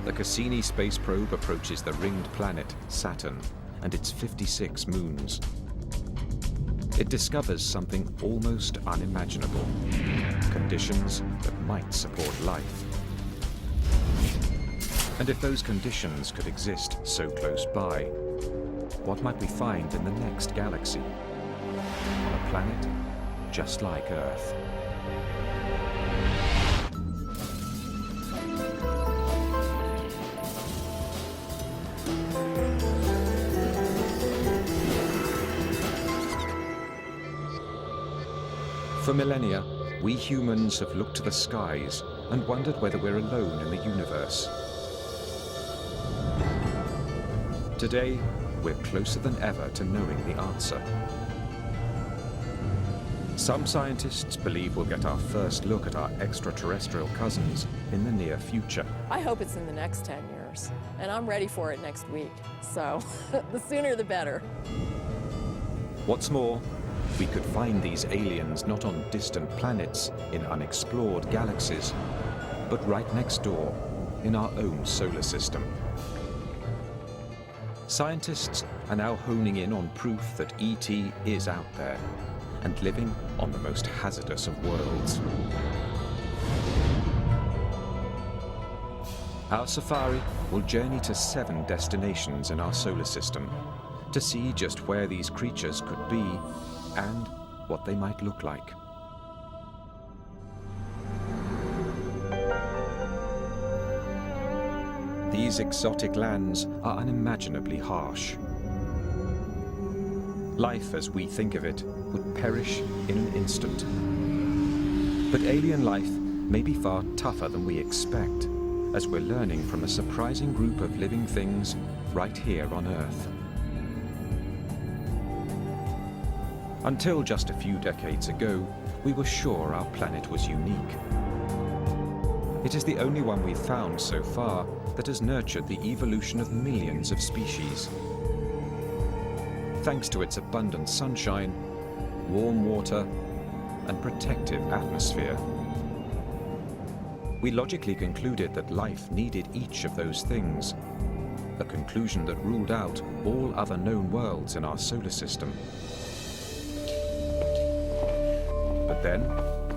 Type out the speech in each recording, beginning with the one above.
the Cassini space probe approaches the ringed planet Saturn and its 56 moons. It discovers something almost unimaginable, conditions that might support life. And if those conditions could exist so close by, what might we find in the next galaxy? On a planet just like Earth. For millennia, we humans have looked to the skies and wondered whether we're alone in the universe. Today, we're closer than ever to knowing the answer. Some scientists believe we'll get our first look at our extraterrestrial cousins in the near future. I hope it's in the next 10 years, and I'm ready for it next week, so the sooner the better. What's more, we could find these aliens not on distant planets in unexplored galaxies, but right next door in our own solar system. Scientists are now honing in on proof that ET is out there and living on the most hazardous of worlds. Our safari will journey to 7 destinations in our solar system to see just where these creatures could be and what they might look like. These exotic lands are unimaginably harsh. Life as we think of it would perish in an instant. But alien life may be far tougher than we expect, as we're learning from a surprising group of living things right here on Earth. Until just a few decades ago, we were sure our planet was unique. It is the only one we've found so far that has nurtured the evolution of millions of species. Thanks to its abundant sunshine, warm water, and protective atmosphere. We logically concluded that life needed each of those things, a conclusion that ruled out all other known worlds in our solar system. But then,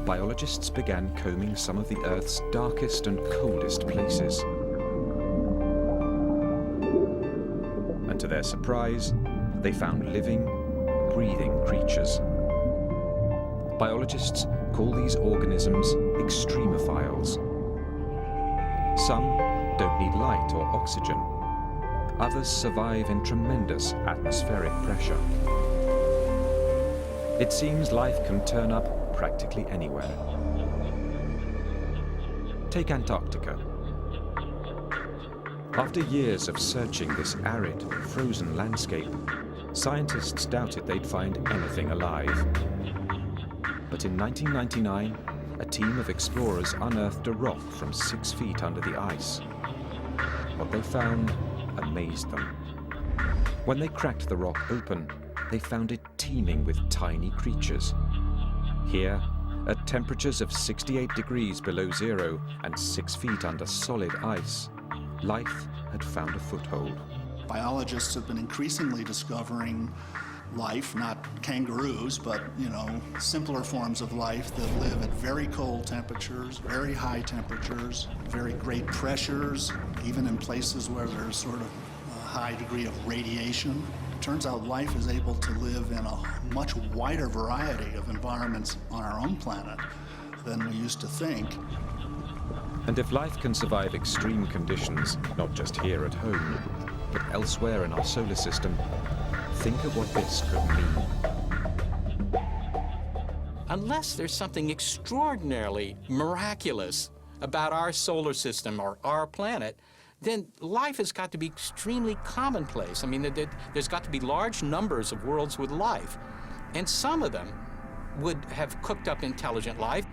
biologists began combing some of the Earth's darkest and coldest places. And to their surprise, they found living, breathing creatures. Biologists call these organisms extremophiles. Some don't need light or oxygen. Others survive in tremendous atmospheric pressure. It seems life can turn up practically anywhere. Take Antarctica. After years of searching this arid, frozen landscape, scientists doubted they'd find anything alive. But in 1999, a team of explorers unearthed a rock from 6 feet under the ice. What they found amazed them. When they cracked the rock open, they found it teeming with tiny creatures. Here, at temperatures of 68 degrees below zero and 6 feet under solid ice, life had found a foothold. Biologists have been increasingly discovering life, not kangaroos, but, simpler forms of life that live at very cold temperatures, very high temperatures, very great pressures, even in places where there's sort of a high degree of radiation. It turns out life is able to live in a much wider variety of environments on our own planet than we used to think. And if life can survive extreme conditions, not just here at home, but elsewhere in our solar system, think of what this could mean. Unless there's something extraordinarily miraculous about our solar system or our planet, then life has got to be extremely commonplace. I mean, there's got to be large numbers of worlds with life, and some of them would have cooked up intelligent life.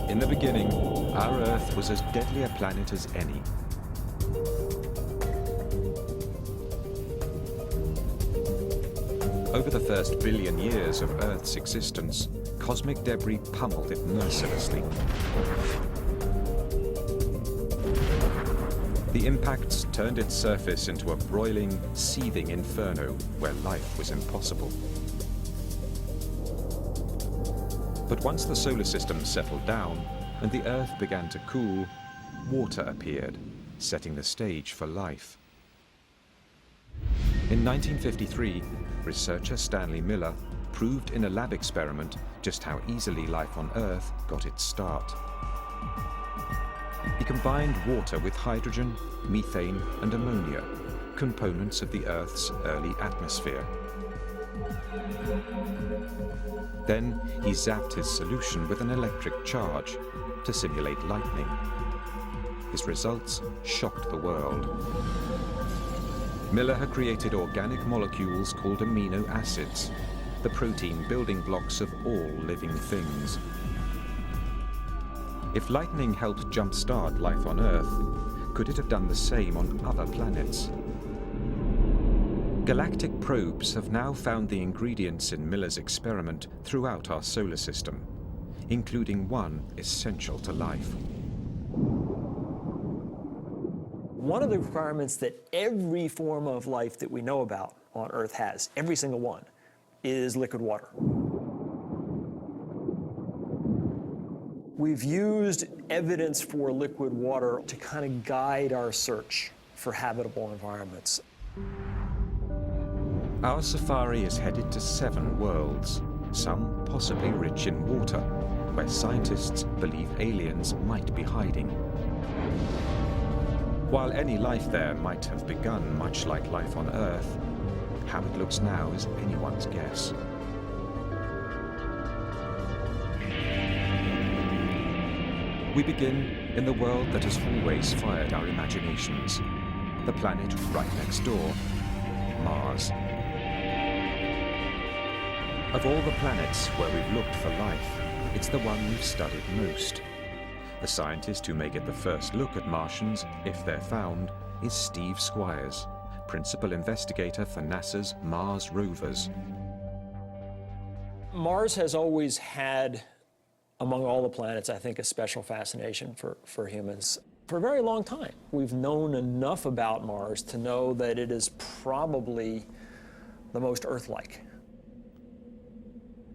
In the beginning, our Earth was as deadly a planet as any. Over the first billion years of Earth's existence, cosmic debris pummeled it mercilessly. The impacts turned its surface into a broiling, seething inferno where life was impossible. But once the solar system settled down and the Earth began to cool, water appeared, setting the stage for life. In 1953, researcher Stanley Miller proved in a lab experiment just how easily life on Earth got its start. He combined water with hydrogen, methane, and ammonia, components of the Earth's early atmosphere. Then he zapped his solution with an electric charge to simulate lightning. His results shocked the world. Miller had created organic molecules called amino acids, the protein building blocks of all living things. If lightning helped jumpstart life on Earth, could it have done the same on other planets? Galactic probes have now found the ingredients in Miller's experiment throughout our solar system, including one essential to life. One of the requirements that every form of life that we know about on Earth has, every single one, is liquid water. We've used evidence for liquid water to kind of guide our search for habitable environments. Our safari is headed to 7 worlds, some possibly rich in water, where scientists believe aliens might be hiding. While any life there might have begun much like life on Earth, how it looks now is anyone's guess. We begin in the world that has always fired our imaginations, the planet right next door, Mars. Of all the planets where we've looked for life, it's the one we've studied most. The scientist who may get the first look at Martians, if they're found, is Steve Squires, principal investigator for NASA's Mars rovers. Mars has always had, among all the planets, I think, a special fascination for humans. For a very long time, we've known enough about Mars to know that it is probably the most Earth-like.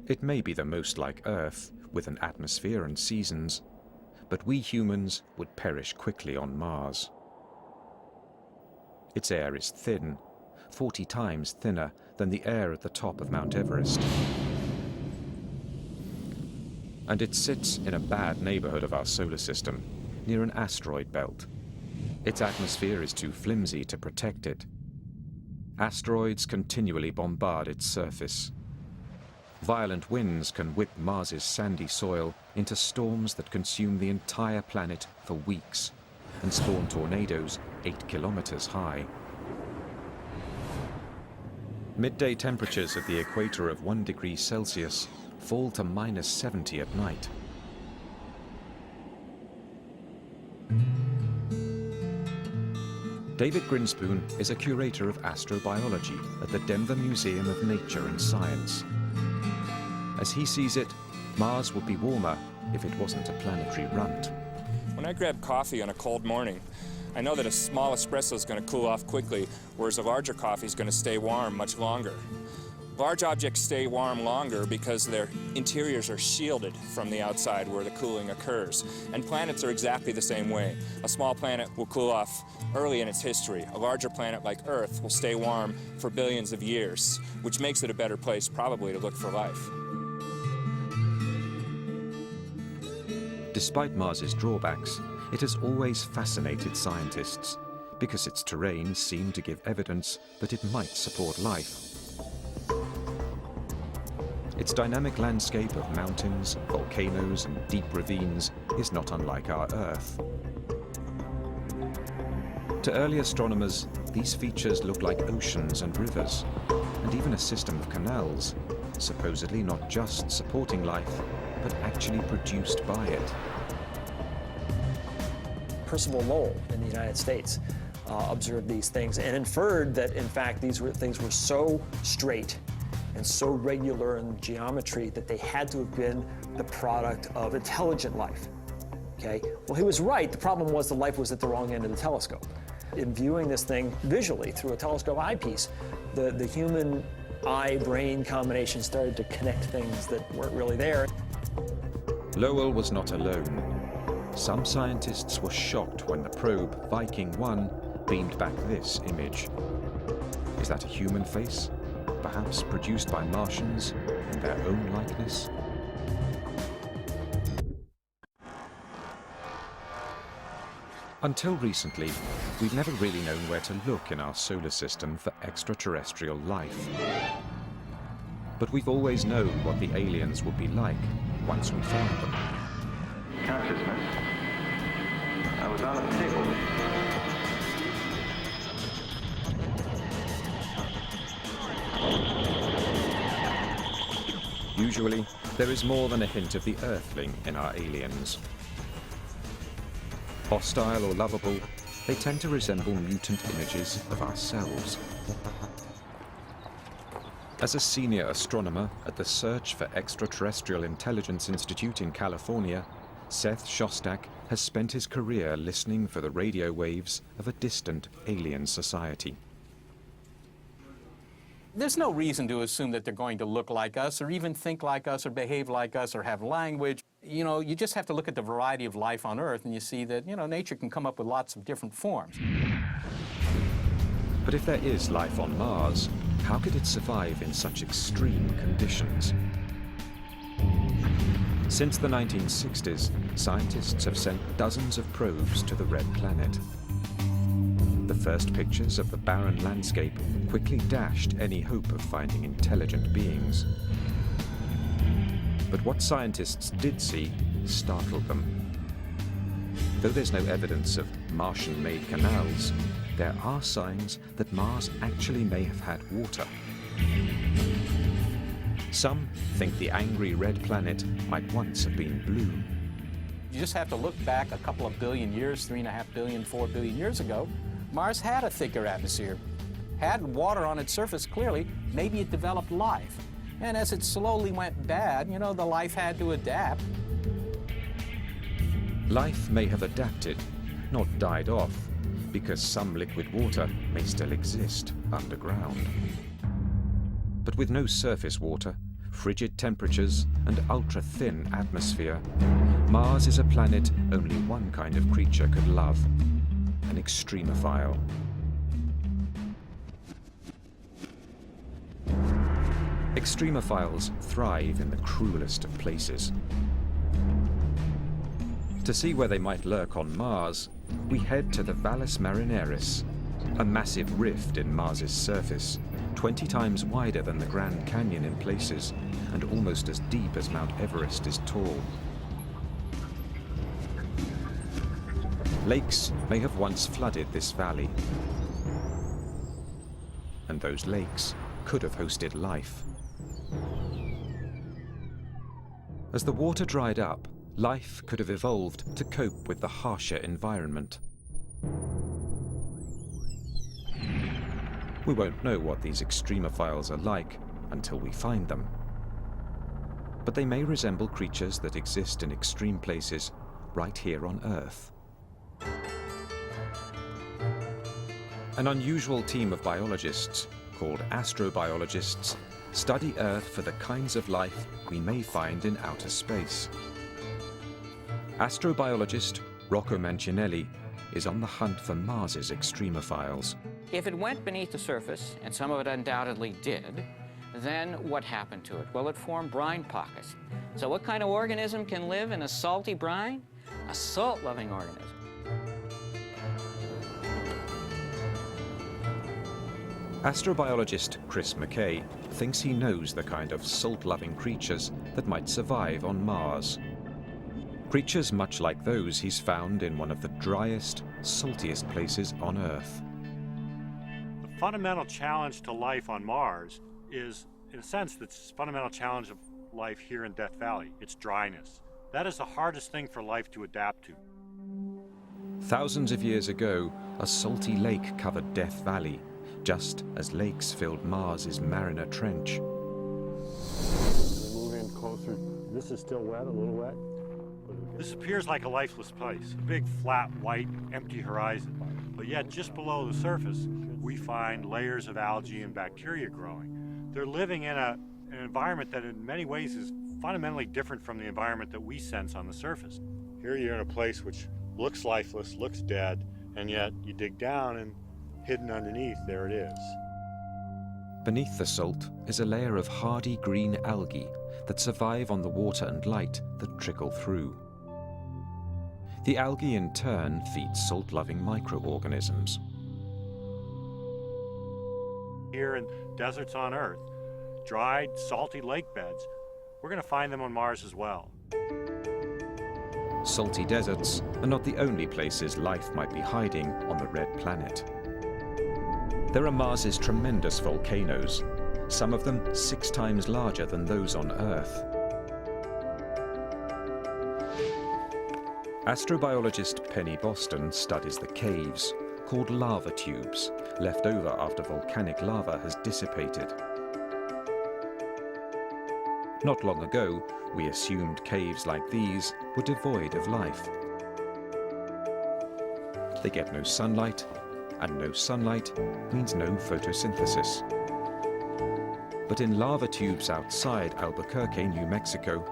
It may be the most like Earth, with an atmosphere and seasons, but we humans would perish quickly on Mars. Its air is thin, 40 times thinner than the air at the top of Mount Everest. And it sits in a bad neighborhood of our solar system, near an asteroid belt. Its atmosphere is too flimsy to protect it. Asteroids continually bombard its surface. Violent winds can whip Mars's sandy soil into storms that consume the entire planet for weeks and spawn tornadoes 8 kilometers high. Midday temperatures at the equator of 1 degree Celsius fall to -70 at night. David Grinspoon is a curator of astrobiology at the Denver Museum of Nature and Science. As he sees it, Mars would be warmer if it wasn't a planetary runt. When I grab coffee on a cold morning, I know that a small espresso is going to cool off quickly, whereas a larger coffee is going to stay warm much longer. Large objects stay warm longer because their interiors are shielded from the outside where the cooling occurs. And planets are exactly the same way. A small planet will cool off early in its history. A larger planet like Earth will stay warm for billions of years, which makes it a better place probably to look for life. Despite Mars's drawbacks, it has always fascinated scientists because its terrain seemed to give evidence that it might support life. Its dynamic landscape of mountains, volcanoes, and deep ravines is not unlike our Earth. To early astronomers, these features look like oceans and rivers, and even a system of canals, supposedly not just supporting life, but actually produced by it. Percival Lowell in the United States observed these things and inferred that, in fact, these things were so straight and so regular in geometry that they had to have been the product of intelligent life. Okay? Well, he was right. The problem was the life was at the wrong end of the telescope. In viewing this thing visually through a telescope eyepiece, the human eye-brain combination started to connect things that weren't really there. Lowell was not alone. Some scientists were shocked when the probe, Viking 1, beamed back this image. Is that a human face? Perhaps produced by Martians in their own likeness? Until recently, we've never really known where to look in our solar system for extraterrestrial life. But we've always known what the aliens would be like once we found them. Consciousness. I was on a table. Usually, there is more than a hint of the Earthling in our aliens. Hostile or lovable, they tend to resemble mutant images of ourselves. As a senior astronomer at the Search for Extraterrestrial Intelligence Institute in California, Seth Shostak has spent his career listening for the radio waves of a distant alien society. There's no reason to assume that they're going to look like us or even think like us or behave like us or have language. You know, you just have to look at the variety of life on Earth and you see that, you know, nature can come up with lots of different forms. But if there is life on Mars, how could it survive in such extreme conditions? Since the 1960s, scientists have sent dozens of probes to the Red Planet. The first pictures of the barren landscape quickly dashed any hope of finding intelligent beings. But what scientists did see startled them. Though there's no evidence of Martian-made canals, there are signs that Mars actually may have had water. Some think the angry red planet might once have been blue. You just have to look back a couple of billion years, 3.5 billion, 4 billion years ago. Mars had a thicker atmosphere, had water on its surface clearly. Maybe it developed life. And as it slowly went bad, you know, the life had to adapt. Life may have adapted, not died off, because some liquid water may still exist underground. But with no surface water, frigid temperatures, and ultra-thin atmosphere, Mars is a planet only one kind of creature could love, an extremophile. Extremophiles thrive in the cruelest of places. To see where they might lurk on Mars, we head to the Valles Marineris, a massive rift in Mars's surface, 20 times wider than the Grand Canyon in places, and almost as deep as Mount Everest is tall. Lakes may have once flooded this valley, and those lakes could have hosted life. As the water dried up, life could have evolved to cope with the harsher environment. We won't know what these extremophiles are like until we find them. But they may resemble creatures that exist in extreme places right here on Earth. An unusual team of biologists, called astrobiologists, study Earth for the kinds of life we may find in outer space. Astrobiologist Rocco Mancinelli is on the hunt for Mars's extremophiles. If it went beneath the surface, and some of it undoubtedly did, then what happened to it? Well, it formed brine pockets. So what kind of organism can live in a salty brine? A salt-loving organism. Astrobiologist Chris McKay thinks he knows the kind of salt-loving creatures that might survive on Mars. Creatures much like those he's found in one of the driest, saltiest places on Earth. The fundamental challenge to life on Mars is, in a sense, the fundamental challenge of life here in Death Valley. It's dryness. That is the hardest thing for life to adapt to. Thousands of years ago, a salty lake covered Death Valley, just as lakes filled Mars's Mariner Trench. This is still wet, a little wet. This appears like a lifeless place, a big, flat, white, empty horizon. But yet, just below the surface, we find layers of algae and bacteria growing. They're living in an environment that in many ways is fundamentally different from the environment that we sense on the surface. Here you're in a place which looks lifeless, looks dead, and yet you dig down and hidden underneath, there it is. Beneath the salt is a layer of hardy green algae that survive on the water and light that trickle through. The algae in turn feeds salt-loving microorganisms. Here in deserts on Earth, dried, salty lake beds, we're going to find them on Mars as well. Salty deserts are not the only places life might be hiding on the red planet. There are Mars's tremendous volcanoes, some of them 6 times larger than those on Earth. Astrobiologist Penny Boston studies the caves, called lava tubes, left over after volcanic lava has dissipated. Not long ago, we assumed caves like these were devoid of life. They get no sunlight, and no sunlight means no photosynthesis. But in lava tubes outside Albuquerque, New Mexico,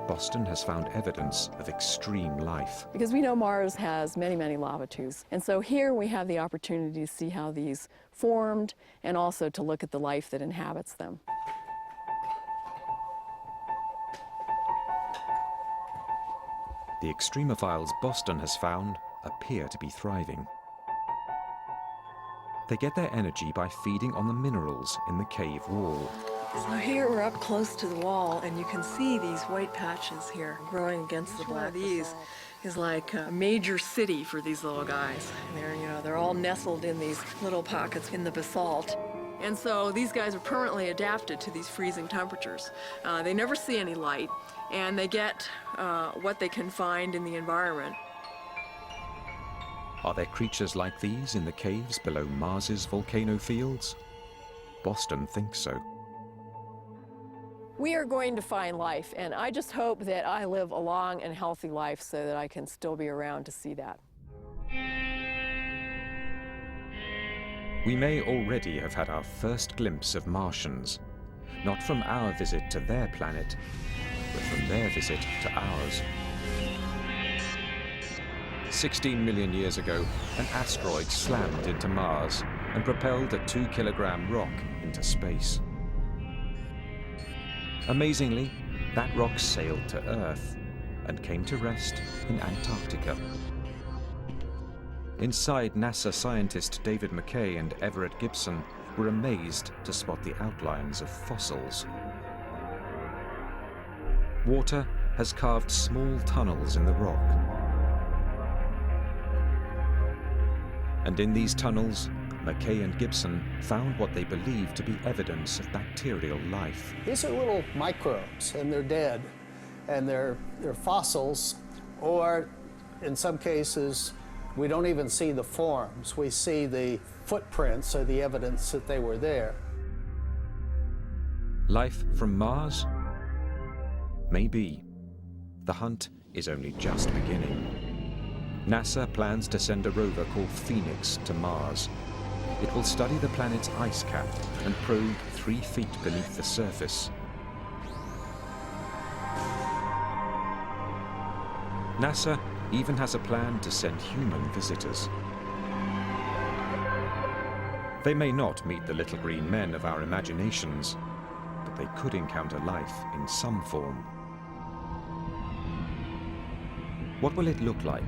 Boston has found evidence of extreme life. Because we know Mars has many, many lava tubes. And so here we have the opportunity to see how these formed and also to look at the life that inhabits them. The extremophiles Boston has found appear to be thriving. They get their energy by feeding on the minerals in the cave wall. So here we're up close to the wall, and you can see these white patches here growing against the black. These is like a major city for these little guys. And they're all nestled in these little pockets in the basalt. And so these guys are permanently adapted to these freezing temperatures. They never see any light, and they get what they can find in the environment. Are there creatures like these in the caves below Mars's volcano fields? Boston thinks so. We are going to find life, and I just hope that I live a long and healthy life so that I can still be around to see that. We may already have had our first glimpse of Martians, not from our visit to their planet, but from their visit to ours. 16 million years ago, an asteroid slammed into Mars and propelled a 2-kilogram rock into space. Amazingly, that rock sailed to Earth and came to rest in Antarctica. Inside, NASA scientist David McKay and Everett Gibson were amazed to spot the outlines of fossils. Water has carved small tunnels in the rock. And in these tunnels, McKay and Gibson found what they believed to be evidence of bacterial life. These are little microbes, and they're dead, and they're fossils, or in some cases, we don't even see the forms. We see the footprints or the evidence that they were there. Life from Mars? Maybe. The hunt is only just beginning. NASA plans to send a rover called Phoenix to Mars. It will study the planet's ice cap and probe 3 feet beneath the surface. NASA even has a plan to send human visitors. They may not meet the little green men of our imaginations, but they could encounter life in some form. What will it look like?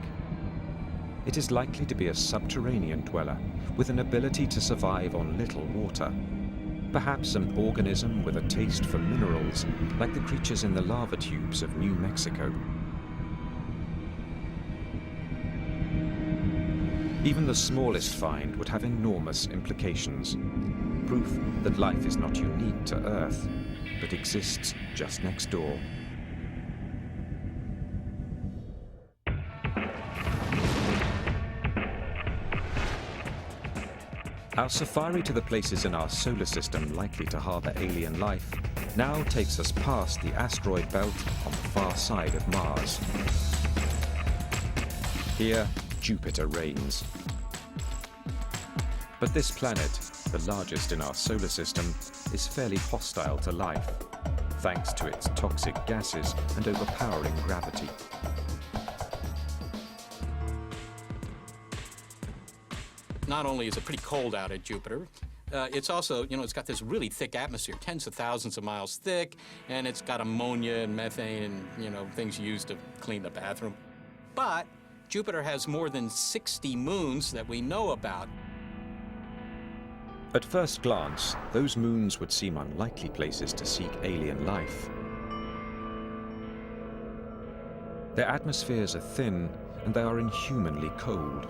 It is likely to be a subterranean dweller with an ability to survive on little water. Perhaps an organism with a taste for minerals, like the creatures in the lava tubes of New Mexico. Even the smallest find would have enormous implications. Proof that life is not unique to Earth, but exists just next door. Our safari to the places in our solar system likely to harbor alien life now takes us past the asteroid belt on the far side of Mars. Here, Jupiter reigns. But this planet, the largest in our solar system, is fairly hostile to life, thanks to its toxic gases and overpowering gravity. Not only is it pretty cold out at Jupiter, it's also, it's got this really thick atmosphere, tens of thousands of miles thick, and it's got ammonia and methane and, things used to clean the bathroom. But Jupiter has more than 60 moons that we know about. At first glance, those moons would seem unlikely places to seek alien life. Their atmospheres are thin, and they are inhumanly cold.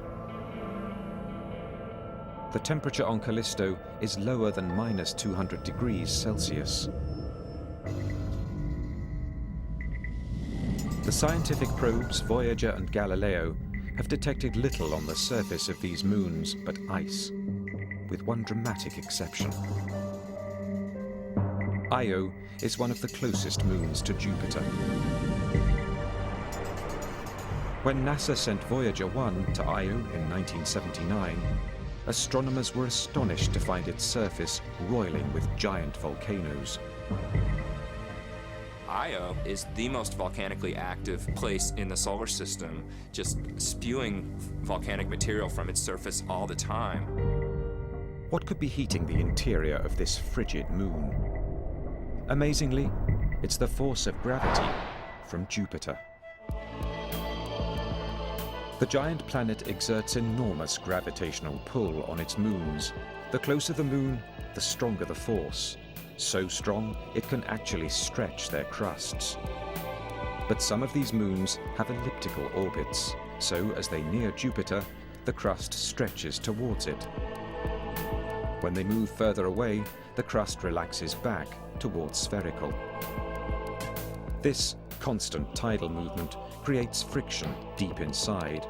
The temperature on Callisto is lower than -200 degrees Celsius. The scientific probes Voyager and Galileo have detected little on the surface of these moons but ice, with one dramatic exception. Io is one of the closest moons to Jupiter. When NASA sent Voyager 1 to Io in 1979, astronomers were astonished to find its surface roiling with giant volcanoes. Io is the most volcanically active place in the solar system, just spewing volcanic material from its surface all the time. What could be heating the interior of this frigid moon? Amazingly, it's the force of gravity from Jupiter. The giant planet exerts enormous gravitational pull on its moons. The closer the moon, the stronger the force. So strong, it can actually stretch their crusts. But some of these moons have elliptical orbits, so as they near Jupiter, the crust stretches towards it. When they move further away, the crust relaxes back towards spherical. This constant tidal movement creates friction deep inside,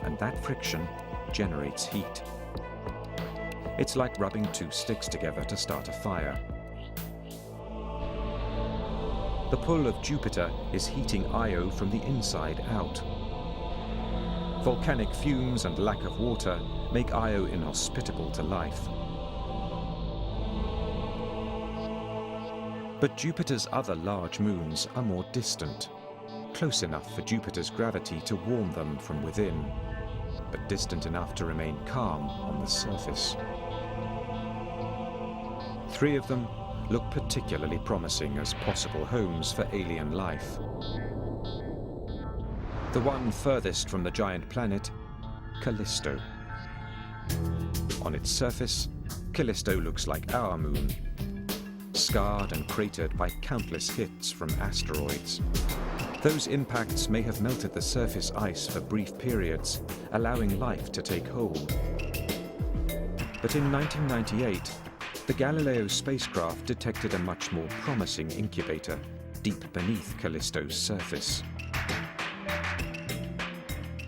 and that friction generates heat. It's like rubbing two sticks together to start a fire. The pull of Jupiter is heating Io from the inside out. Volcanic fumes and lack of water make Io inhospitable to life. But Jupiter's other large moons are more distant, close enough for Jupiter's gravity to warm them from within, but distant enough to remain calm on the surface. 3 of them look particularly promising as possible homes for alien life. The one furthest from the giant planet, Callisto. On its surface, Callisto looks like our moon, scarred and cratered by countless hits from asteroids. Those impacts may have melted the surface ice for brief periods, allowing life to take hold. But in 1998, the Galileo spacecraft detected a much more promising incubator deep beneath Callisto's surface.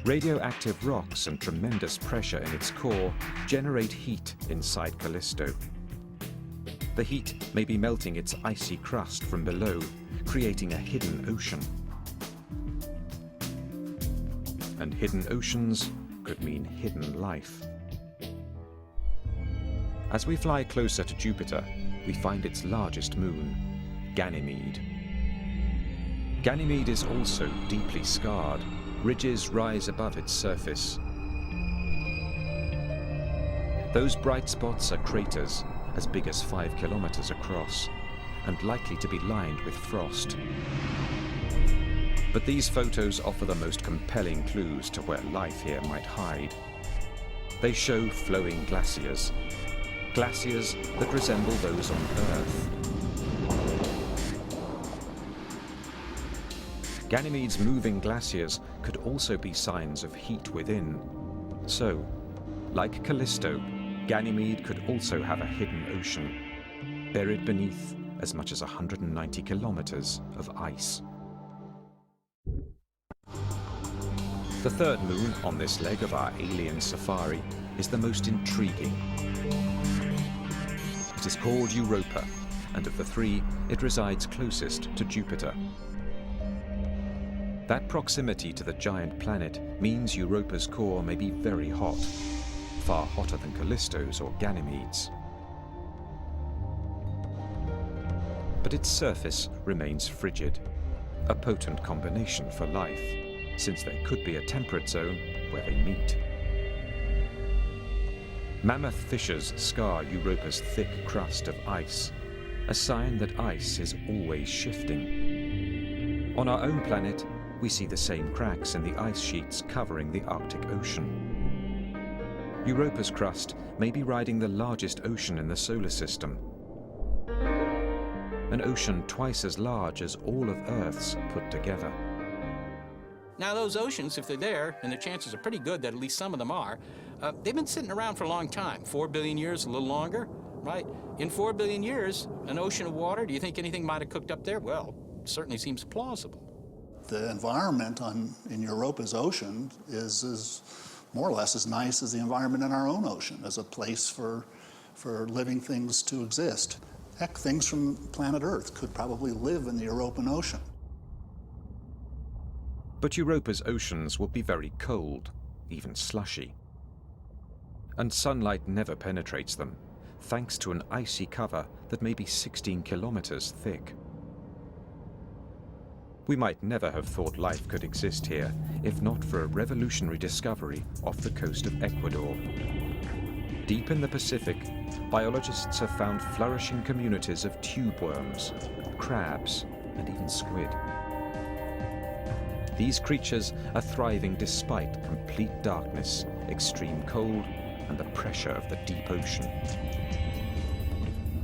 Radioactive rocks and tremendous pressure in its core generate heat inside Callisto. The heat may be melting its icy crust from below, creating a hidden ocean. And hidden oceans could mean hidden life. As we fly closer to Jupiter, we find its largest moon, Ganymede. Ganymede is also deeply scarred. Ridges rise above its surface. Those bright spots are craters as big as 5 kilometers across, and likely to be lined with frost. But these photos offer the most compelling clues to where life here might hide. They show flowing glaciers, glaciers that resemble those on Earth. Ganymede's moving glaciers could also be signs of heat within. So, like Callisto, Ganymede could also have a hidden ocean, buried beneath as much as 190 kilometers of ice. The third moon on this leg of our alien safari is the most intriguing. It is called Europa, and of the three, it resides closest to Jupiter. That proximity to the giant planet means Europa's core may be very hot, far hotter than Callisto's or Ganymede's. But its surface remains frigid, a potent combination for life, since there could be a temperate zone where they meet. Mammoth fissures scar Europa's thick crust of ice, a sign that ice is always shifting. On our own planet, we see the same cracks in the ice sheets covering the Arctic Ocean. Europa's crust may be riding the largest ocean in the solar system, an ocean twice as large as all of Earth's put together. Now those oceans, if they're there, and the chances are pretty good that at least some of them are, they've been sitting around for a long time, 4 billion years, a little longer, right? In 4 billion years, an ocean of water, do you think anything might have cooked up there? Well, it certainly seems plausible. The environment in Europa's ocean is more or less as nice as the environment in our own ocean, as a place for living things to exist. Heck, things from planet Earth could probably live in the European Ocean. But Europa's oceans will be very cold, even slushy. And sunlight never penetrates them, thanks to an icy cover that may be 16 kilometers thick. We might never have thought life could exist here if not for a revolutionary discovery off the coast of Ecuador. Deep in the Pacific, biologists have found flourishing communities of tube worms, crabs, and even squid. These creatures are thriving despite complete darkness, extreme cold, and the pressure of the deep ocean.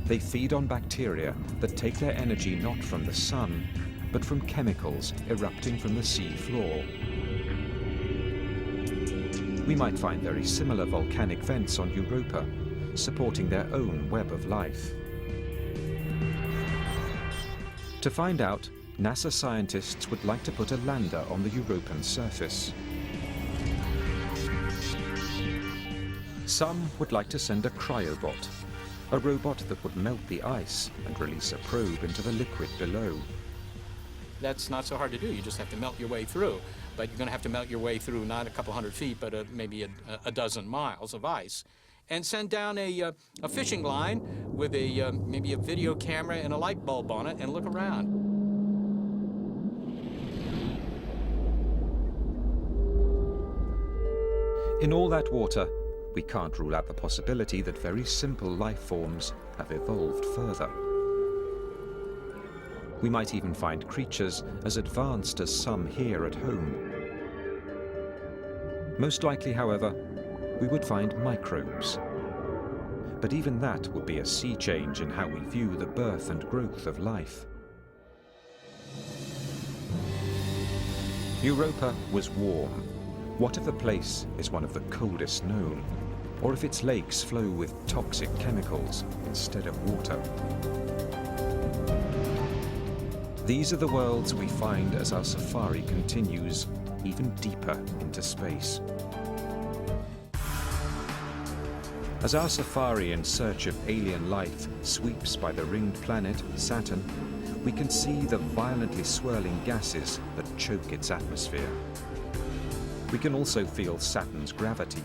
They feed on bacteria that take their energy not from the sun, but from chemicals erupting from the sea floor. We might find very similar volcanic vents on Europa, supporting their own web of life. To find out, NASA scientists would like to put a lander on the European surface. Some would like to send a cryobot, a robot that would melt the ice and release a probe into the liquid below. That's not so hard to do. You just have to melt your way through. But you're going to have to melt your way through not a couple hundred feet, but maybe a dozen miles of ice. And send down a fishing line with maybe a video camera and a light bulb on it and look around. In all that water, we can't rule out the possibility that very simple life forms have evolved further. We might even find creatures as advanced as some here at home. Most likely, however, we would find microbes. But even that would be a sea change in how we view the birth and growth of life. Europa was warm. What if a place is one of the coldest known? Or if its lakes flow with toxic chemicals instead of water? These are the worlds we find as our safari continues even deeper into space. As our safari in search of alien life sweeps by the ringed planet, Saturn, we can see the violently swirling gases that choke its atmosphere. We can also feel Saturn's gravity,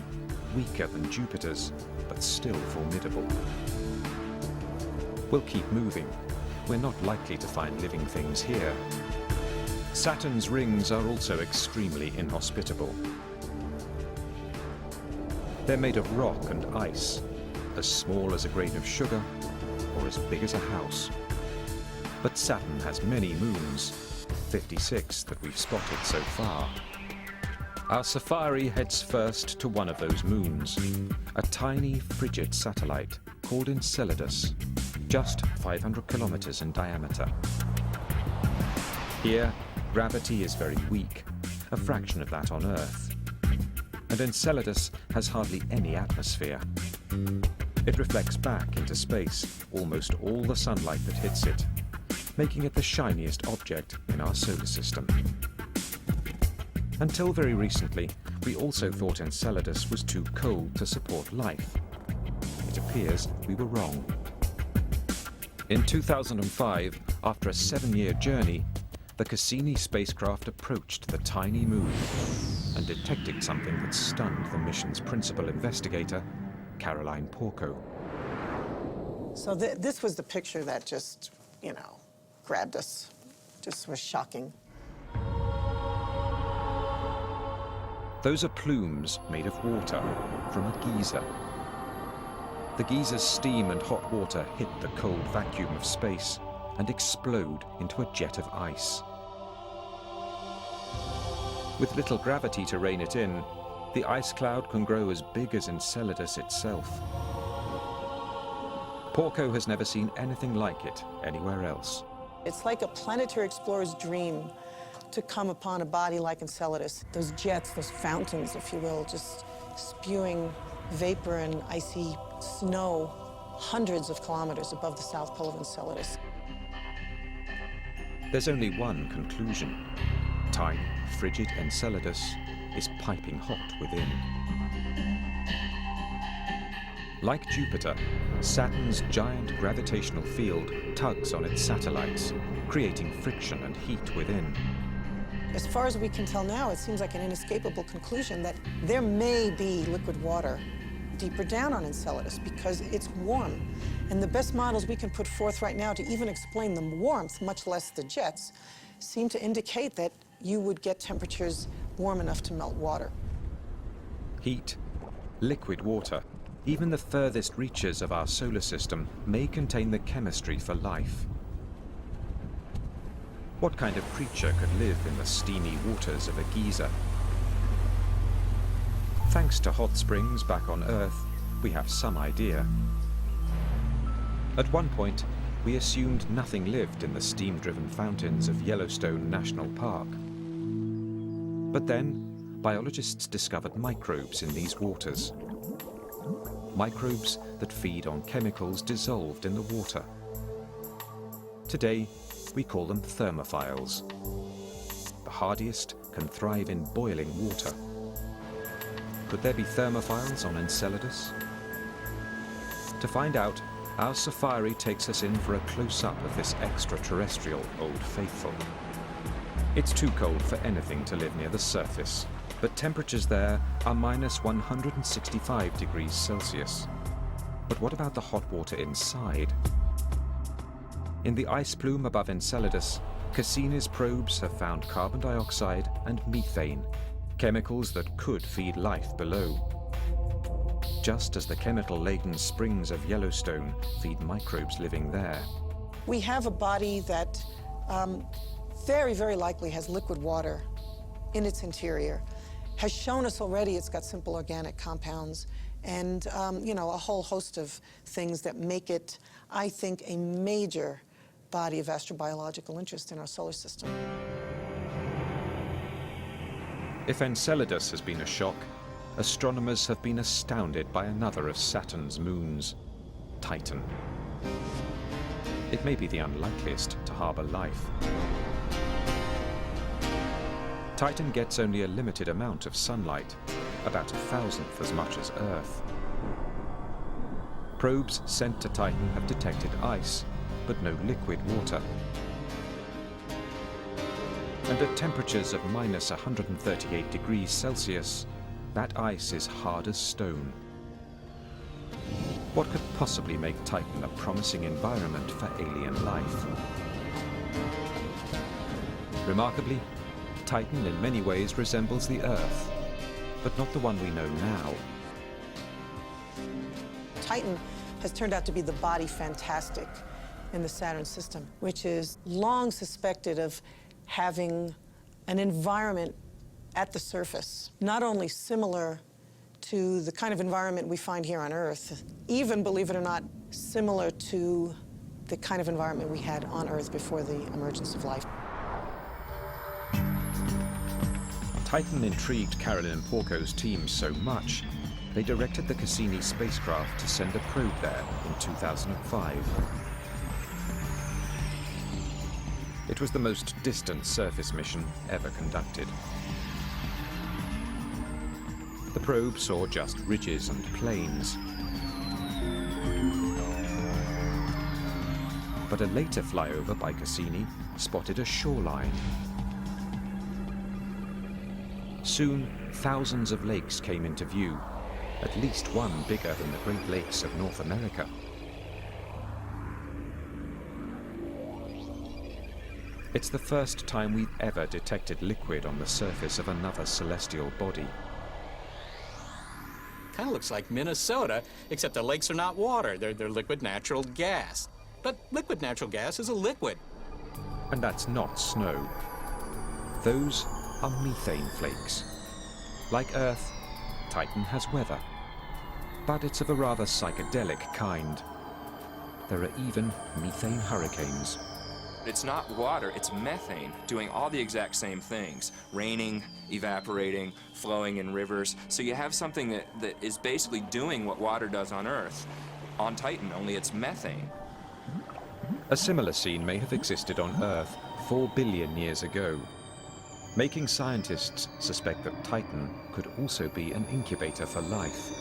weaker than Jupiter's, but still formidable. We'll keep moving. We're not likely to find living things here. Saturn's rings are also extremely inhospitable. They're made of rock and ice, as small as a grain of sugar or as big as a house. But Saturn has many moons, 56 that we've spotted so far. Our safari heads first to one of those moons, a tiny frigid satellite called Enceladus, just 500 kilometers in diameter. Here, gravity is very weak, a fraction of that on Earth. And Enceladus has hardly any atmosphere. It reflects back into space almost all the sunlight that hits it, making it the shiniest object in our solar system. Until very recently, we also thought Enceladus was too cold to support life. It appears we were wrong. In 2005, after a 7-year journey, the Cassini spacecraft approached the tiny moon and detected something that stunned the mission's principal investigator, Caroline Porco. So this was the picture that just, you know, grabbed us. Just was shocking. Those are plumes made of water from a geyser. The geyser's steam and hot water hit the cold vacuum of space and explode into a jet of ice. With little gravity to rein it in, the ice cloud can grow as big as Enceladus itself. Porco has never seen anything like it anywhere else. It's like a planetary explorer's dream to come upon a body like Enceladus. Those jets, those fountains, if you will, just spewing vapor and icy snow hundreds of kilometers above the south pole of Enceladus. There's only one conclusion. Tiny, frigid Enceladus is piping hot within. Like Jupiter, Saturn's giant gravitational field tugs on its satellites, creating friction and heat within. As far as we can tell now, it seems like an inescapable conclusion that there may be liquid water deeper down on Enceladus because it's warm. And the best models we can put forth right now to even explain the warmth, much less the jets, seem to indicate that you would get temperatures warm enough to melt water. Heat, liquid water, even the furthest reaches of our solar system may contain the chemistry for life. What kind of creature could live in the steamy waters of a geyser? Thanks to hot springs back on Earth, we have some idea. At one point, we assumed nothing lived in the steam-driven fountains of Yellowstone National Park. But then, biologists discovered microbes in these waters. Microbes that feed on chemicals dissolved in the water. Today, we call them thermophiles. The hardiest can thrive in boiling water. Could there be thermophiles on Enceladus? To find out, our safari takes us in for a close-up of this extraterrestrial Old Faithful. It's too cold for anything to live near the surface, but temperatures there are minus 165 degrees Celsius. But what about the hot water inside? In the ice plume above Enceladus, Cassini's probes have found carbon dioxide and methane, chemicals that could feed life below. Just as the chemical-laden springs of Yellowstone feed microbes living there. We have a body that very, very likely has liquid water in its interior, has shown us already it's got simple organic compounds, and you know, a whole host of things that make it, I think, a major body of astrobiological interest in our solar system. If Enceladus has been a shock, astronomers have been astounded by another of Saturn's moons, Titan. It may be the unlikeliest to harbor life. Titan gets only a limited amount of sunlight, about 1,000th as much as Earth. Probes sent to Titan have detected ice, but no liquid water. And at temperatures of minus 138 degrees Celsius, that ice is hard as stone. What could possibly make Titan a promising environment for alien life? Remarkably, Titan in many ways resembles the Earth, but not the one we know now. Titan has turned out to be the body fantastic in the Saturn system, which is long suspected of having an environment at the surface, not only similar to the kind of environment we find here on Earth, even, believe it or not, similar to the kind of environment we had on Earth before the emergence of life. Titan intrigued Caroline Porco's team so much, they directed the Cassini spacecraft to send a probe there in 2005. It was the most distant surface mission ever conducted. The probe saw just ridges and plains. But a later flyover by Cassini spotted a shoreline. Soon, thousands of lakes came into view, at least one bigger than the Great Lakes of North America. It's the first time we've ever detected liquid on the surface of another celestial body. Kind of looks like Minnesota, except the lakes are not water. They're liquid natural gas. But liquid natural gas is a liquid. And that's not snow. Those are methane flakes. Like Earth, Titan has weather. But it's of a rather psychedelic kind. There are even methane hurricanes. It's not water, it's methane, doing all the exact same things. Raining, evaporating, flowing in rivers. So you have something that is basically doing what water does on Earth. On Titan, only it's methane. A similar scene may have existed on Earth 4 billion years ago, making scientists suspect that Titan could also be an incubator for life.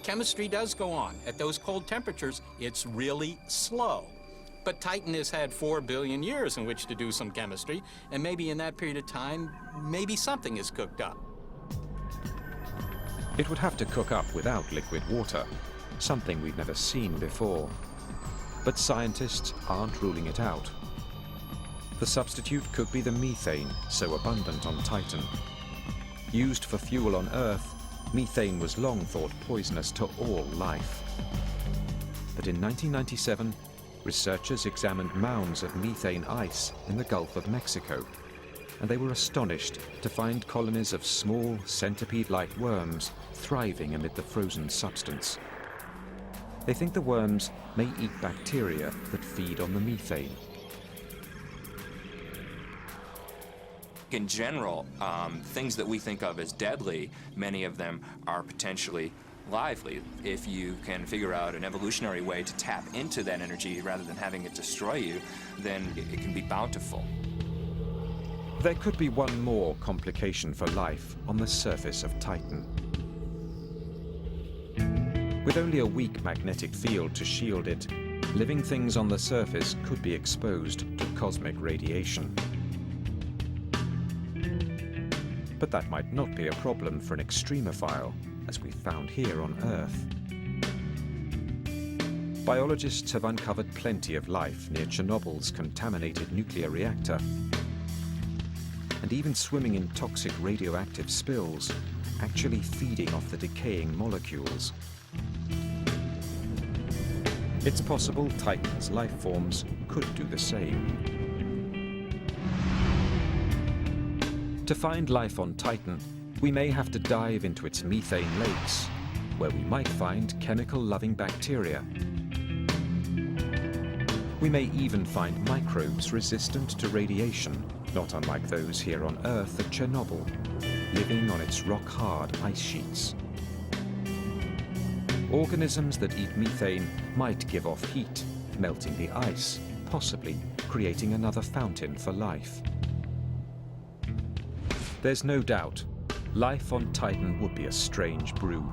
Chemistry does go on. At those cold temperatures, it's really slow. But Titan has had 4 billion years in which to do some chemistry, and maybe in that period of time, maybe something is cooked up. It would have to cook up without liquid water, something we've never seen before. But scientists aren't ruling it out. The substitute could be the methane, so abundant on Titan. Used for fuel on Earth, methane was long thought poisonous to all life. But in 1997, researchers examined mounds of methane ice in the Gulf of Mexico, and they were astonished to find colonies of small centipede-like worms thriving amid the frozen substance. They think the worms may eat bacteria that feed on the methane. In general, things that we think of as deadly, many of them are potentially lively. If you can figure out an evolutionary way to tap into that energy rather than having it destroy you, then it can be bountiful. There could be one more complication for life on the surface of Titan. With only a weak magnetic field to shield it, living things on the surface could be exposed to cosmic radiation. But that might not be a problem for an extremophile, as we found here on Earth. Biologists have uncovered plenty of life near Chernobyl's contaminated nuclear reactor, and even swimming in toxic radioactive spills, actually feeding off the decaying molecules. It's possible Titan's life forms could do the same. To find life on Titan, we may have to dive into its methane lakes, where we might find chemical-loving bacteria. We may even find microbes resistant to radiation, not unlike those here on Earth at Chernobyl, living on its rock-hard ice sheets. Organisms that eat methane might give off heat, melting the ice, possibly creating another fountain for life. There's no doubt, life on Titan would be a strange brew.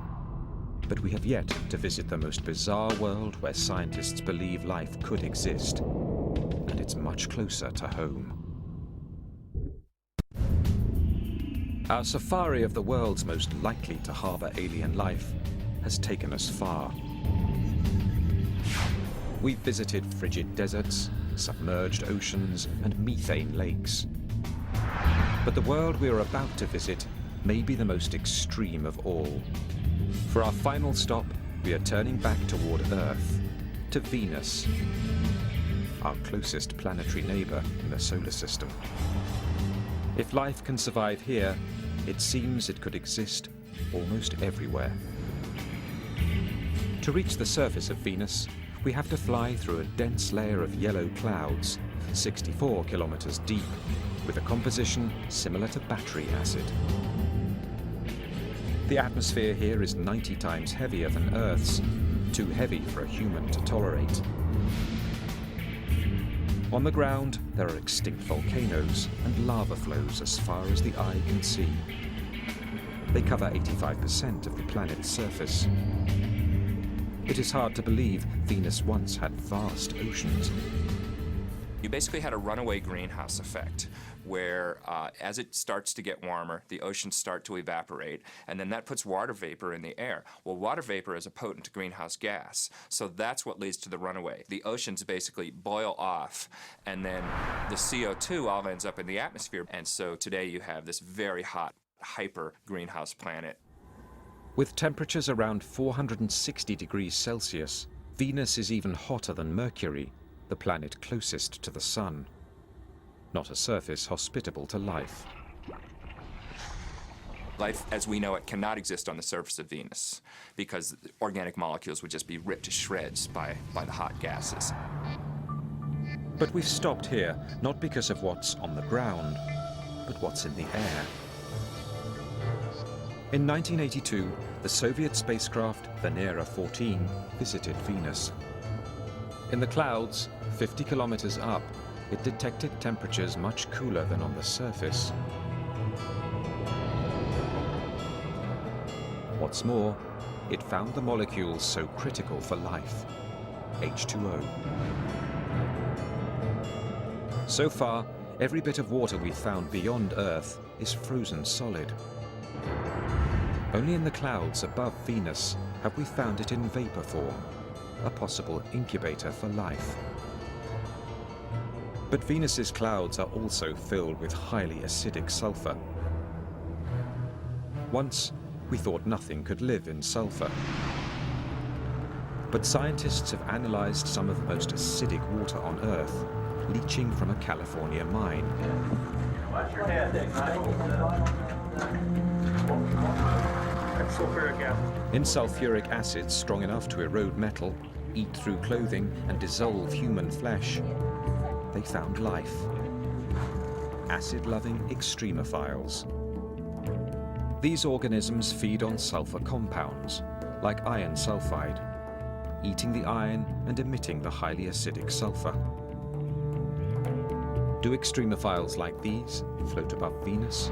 But we have yet to visit the most bizarre world where scientists believe life could exist, and it's much closer to home. Our safari of the world's most likely to harbor alien life has taken us far. We've visited frigid deserts, submerged oceans, and methane lakes. But the world we are about to visit may be the most extreme of all. For our final stop, we are turning back toward Earth, to Venus, our closest planetary neighbor in the solar system. If life can survive here, it seems it could exist almost everywhere. To reach the surface of Venus, we have to fly through a dense layer of yellow clouds, 64 kilometers deep, with a composition similar to battery acid. The atmosphere here is 90 times heavier than Earth's, too heavy for a human to tolerate. On the ground, there are extinct volcanoes and lava flows as far as the eye can see. They cover 85% of the planet's surface. it is hard to believe Venus once had vast oceans. You basically had a runaway greenhouse effect, where as it starts to get warmer, the oceans start to evaporate, and then that puts water vapor in the air. Well, water vapor is a potent greenhouse gas, so that's what leads to the runaway. The oceans basically boil off, and then the CO2 all ends up in the atmosphere, and so today you have this very hot, hyper greenhouse planet. With temperatures around 460 degrees Celsius, Venus is even hotter than Mercury, the planet closest to the Sun. Not a surface hospitable to life. Life as we know it cannot exist on the surface of Venus because organic molecules would just be ripped to shreds by the hot gases. But we've stopped here, not because of what's on the ground, but what's in the air. In 1982, the Soviet spacecraft Venera 14 visited Venus. In the clouds, 50 kilometers up, it detected temperatures much cooler than on the surface. What's more, it found the molecules so critical for life, H2O. So far, every bit of water we've found beyond Earth is frozen solid. Only in the clouds above Venus have we found it in vapor form, a possible incubator for life. But Venus's clouds are also filled with highly acidic sulfur. Once, we thought nothing could live in sulfur. But scientists have analyzed some of the most acidic water on Earth, leaching from a California mine. Watch your head, That's sulfuric acid. In sulfuric acid strong enough to erode metal, eat through clothing, and dissolve human flesh, they found life. Acid-loving extremophiles. These organisms feed on sulfur compounds, like iron sulfide, eating the iron and emitting the highly acidic sulfur. Do extremophiles like these float above Venus?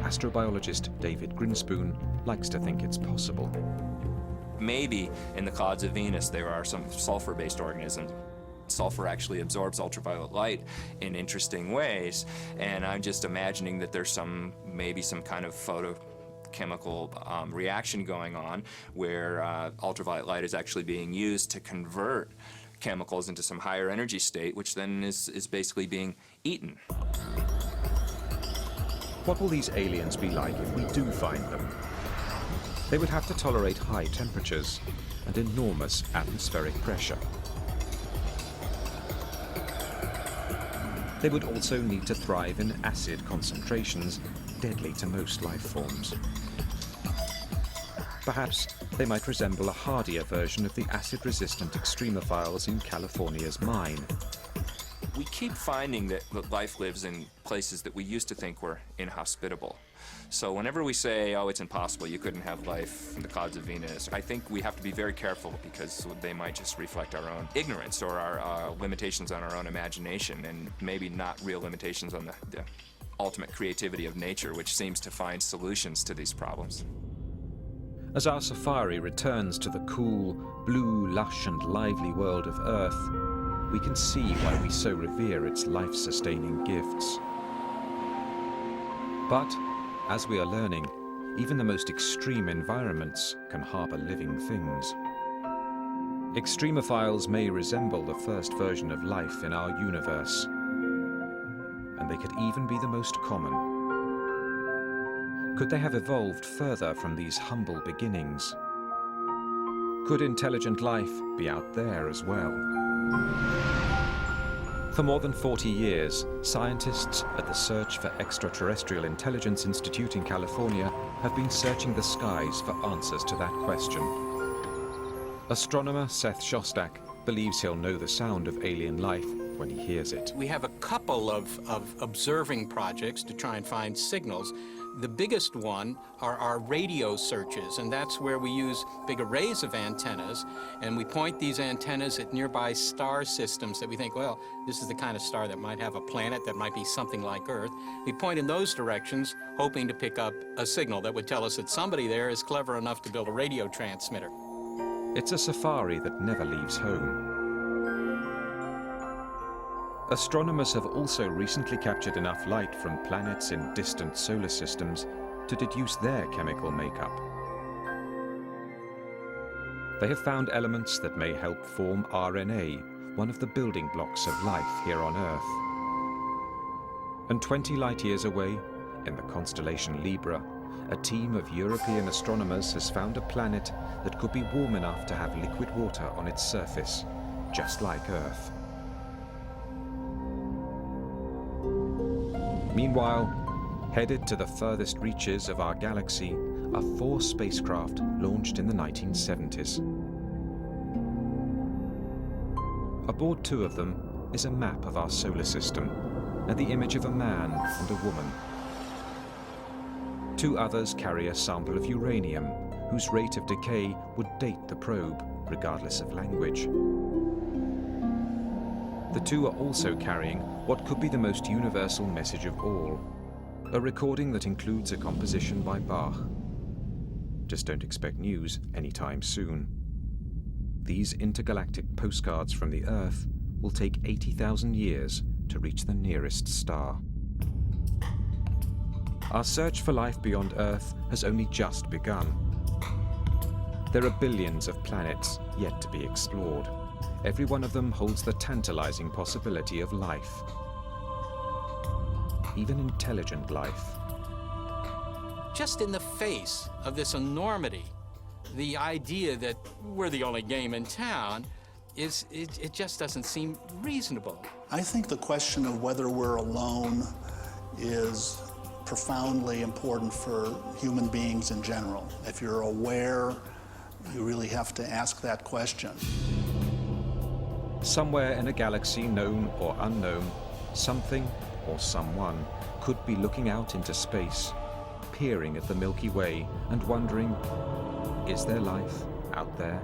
Astrobiologist David Grinspoon likes to think it's possible. Maybe in the clouds of Venus there are some sulfur-based organisms. Sulfur actually absorbs ultraviolet light in interesting ways, and I'm just imagining that there's maybe some kind of photochemical reaction going on where ultraviolet light is actually being used to convert chemicals into some higher energy state, which then is basically being eaten. What will these aliens be like if we do find them? They would have to tolerate high temperatures and enormous atmospheric pressure. They would also need to thrive in acid concentrations, deadly to most life forms. Perhaps they might resemble a hardier version of the acid-resistant extremophiles in California's mine. We keep finding that life lives in places that we used to think were inhospitable. So whenever we say, oh, it's impossible, you couldn't have life in the clouds of Venus, I think we have to be very careful because they might just reflect our own ignorance or our limitations on our own imagination, and maybe not real limitations on the ultimate creativity of nature, which seems to find solutions to these problems. As our safari returns to the cool, blue, lush and lively world of Earth, we can see why we so revere its life-sustaining gifts. But, as we are learning, even the most extreme environments can harbor living things. Extremophiles may resemble the first version of life in our universe, and they could even be the most common. Could they have evolved further from these humble beginnings? Could intelligent life be out there as well? For more than 40 years, scientists at the Search for Extraterrestrial Intelligence Institute in California have been searching the skies for answers to that question. Astronomer Seth Shostak believes he'll know the sound of alien life when he hears it. We have a couple of observing projects to try and find signals. The biggest one are our radio searches, and that's where we use big arrays of antennas, and we point these antennas at nearby star systems that we think, well, this is the kind of star that might have a planet that might be something like Earth. We point in those directions, hoping to pick up a signal that would tell us that somebody there is clever enough to build a radio transmitter. It's a safari that never leaves home. Astronomers have also recently captured enough light from planets in distant solar systems to deduce their chemical makeup. They have found elements that may help form RNA, one of the building blocks of life here on Earth. And 20 light years away, in the constellation Libra, a team of European astronomers has found a planet that could be warm enough to have liquid water on its surface, just like Earth. Meanwhile, headed to the furthest reaches of our galaxy are 4 spacecraft launched in the 1970s. Aboard 2 of them is a map of our solar system and the image of a man and a woman. 2 others carry a sample of uranium, whose rate of decay would date the probe, regardless of language. The 2 are also carrying what could be the most universal message of all, a recording that includes a composition by Bach. Just don't expect news anytime soon. These intergalactic postcards from the Earth will take 80,000 years to reach the nearest star. Our search for life beyond Earth has only just begun. There are billions of planets yet to be explored. Every one of them holds the tantalizing possibility of life. Even intelligent life. Just in the face of this enormity, the idea that we're the only game in town it just doesn't seem reasonable. I think the question of whether we're alone is profoundly important for human beings in general. If you're aware, you really have to ask that question. Somewhere in a galaxy, known or unknown, something or someone could be looking out into space, peering at the Milky Way and wondering, is there life out there?